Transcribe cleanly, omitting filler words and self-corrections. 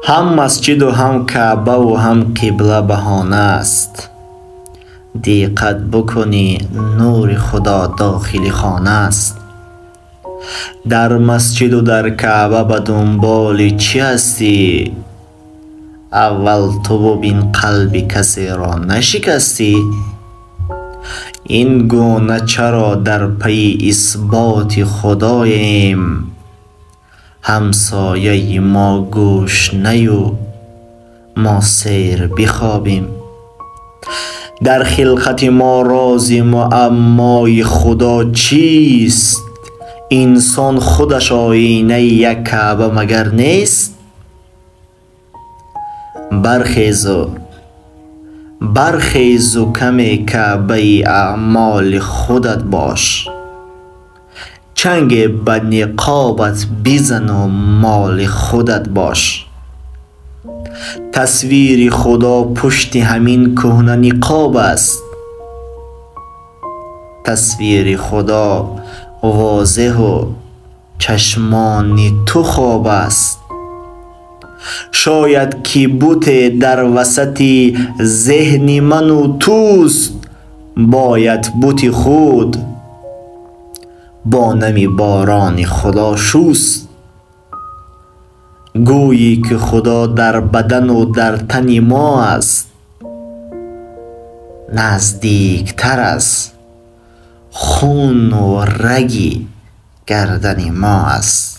هم مسجد و هم کعبه و هم قبله بهانه است. دقت بکنی نور خدا داخل خانه است. در مسجد و در کعبه به دنبال چی هستی؟ اول تو ببین قلب کسی را نشکستی. این گونه چرا در پی اثبات خداییم؟ همسایه ما گوش نیو ما سیر بخوابیم. در خلقت ما راز معمای خدا چیست؟ انسان خودش آینه یک کعبه مگر نیست؟ برخیز و کم کعبه اعمال خودت باش. چنگ به نقابت بزن و مال خودت باش. تصویر خدا پشت همین کهنه نقاب است. تصویر خدا واضح و چشمان تو خواب است. شاید که بت در وسط ذهن من و توست، باید بت خود با نم باران خدا شوست. گویی که خدا در بدن و در تن ما است، نزدیکتر از خون و رگ گردن ما است.